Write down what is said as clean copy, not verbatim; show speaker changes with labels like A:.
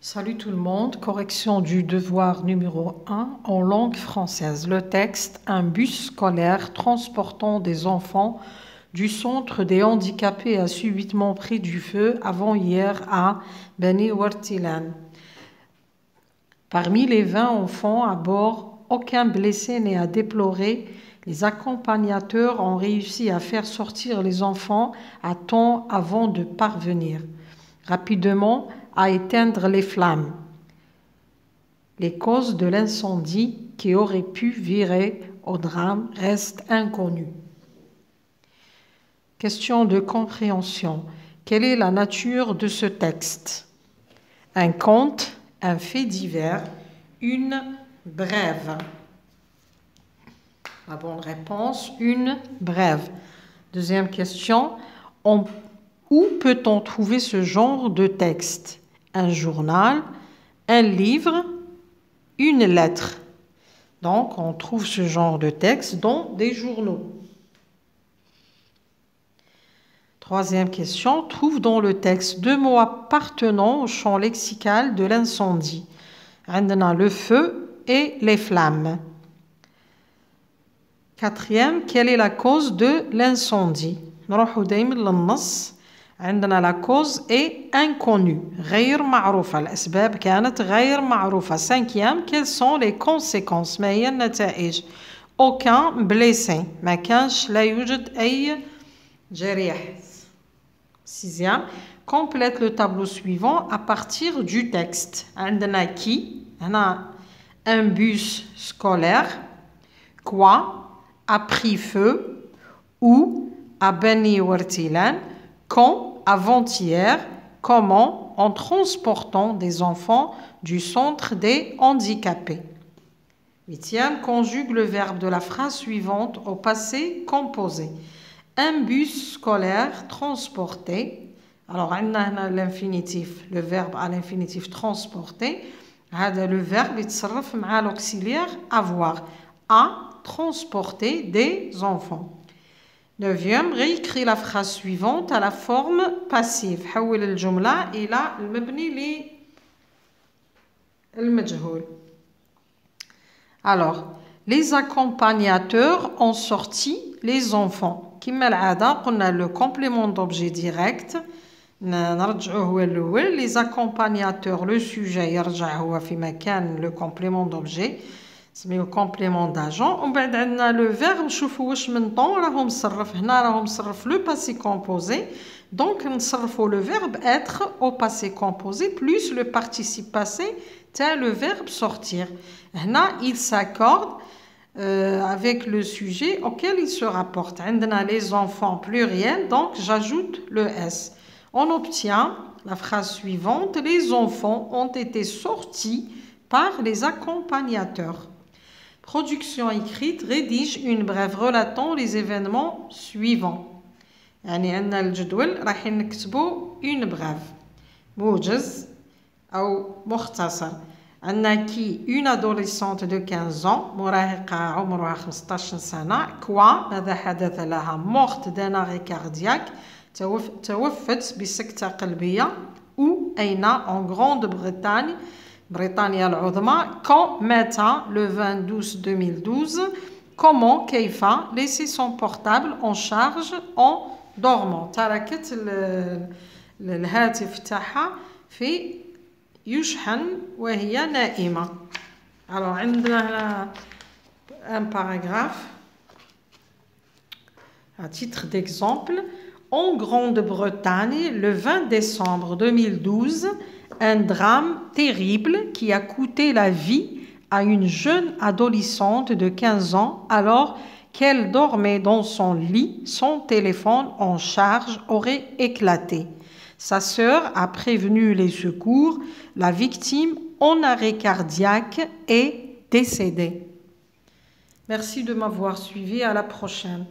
A: Salut tout le monde, correction du devoir numéro 1 en langue française. Le texte, un bus scolaire transportant des enfants du centre des handicapés a subitement pris du feu avant-hier à Beni Wartilan. Parmi les 20 enfants à bord, aucun blessé n'est à déplorer. Les accompagnateurs ont réussi à faire sortir les enfants à temps avant de parvenir rapidement à éteindre les flammes. Les causes de l'incendie qui aurait pu virer au drame restent inconnues. Question de compréhension. Quelle est la nature de ce texte? Un conte, un fait divers, une brève. La bonne réponse, une brève. Deuxième question. Où peut-on trouver ce genre de texte? Un journal, un livre, une lettre. Donc, on trouve ce genre de texte dans des journaux. Troisième question. Trouve dans le texte deux mots appartenant au champ lexical de l'incendie. On a le feu et les flammes. Quatrième. Quelle est la cause de l'incendie? عندنا la cause est inconnue غير معروفة الأسباب كانت غير معروفة. Cinquième, quelles sont les conséquences ما هي النتائج؟ aucun blessé ما كانش لا يوجد أي جريح. Sixième, complète le tableau suivant à partir du texte. عندنا qui هنا un bus scolaire, quoi a pris feu, où à Beni Wartilan, quand avant-hier, comment en transportant des enfants du centre des handicapés. Huitième, conjugue le verbe de la phrase suivante au passé composé. Un bus scolaire transporté. Alors, on a l'infinitif, le verbe à l'infinitif transporté. Le verbe يتصرف مع l'auxiliaire avoir. A transporter des enfants. Neuvième, réécrit la phrase suivante à la forme passive. حول الجملة إلى المبني للمجهول. Alors, les accompagnateurs ont sorti les enfants. كما العادة قلنا le complément d'objet direct نرجعوه هو الأول. Les accompagnateurs, le sujet يرجع هو في مكان le complément d'objet. C'est le complément d'agent. On بعد عندنا le verbe نشوفوا واش من طون راهو مصرف. هنا راهو مصرف le passé composé. Donc نصرفوا le verbe être au passé composé plus le participe passé tel le verbe sortir. هنا il s'accorde avec le sujet auquel il se rapporte. عندنا les enfants pluriel, donc j'ajoute le s. On obtient la phrase suivante. Les enfants ont été sortis par les accompagnateurs. Production écrite, rédige une brève relatant les événements suivants. يعني عندنا الجدول راح نكتبوا une brève. موجز أو مختصر. عندنا qui une adolescente de 15 ans مراهقة عمرها 15 سنة. quoi ماذا حدث لها؟ morte d'un arrêt cardiaque توفت بسكتة قلبية. où أين en Grande-Bretagne بريطانيا العظمى. quand متى le 20-12 comment كيف laisser son portable en charge en dormant. تركت الهاتف تاعها في يشحن وهي نائمة. alors عندنا un paragraphe à titre d'exemple. En Grande-Bretagne, le 20 décembre 2012, un drame terrible qui a coûté la vie à une jeune adolescente de 15 ans alors qu'elle dormait dans son lit. Son téléphone en charge aurait éclaté. Sa sœur a prévenu les secours. La victime en arrêt cardiaque est décédée. Merci de m'avoir suivi. À la prochaine.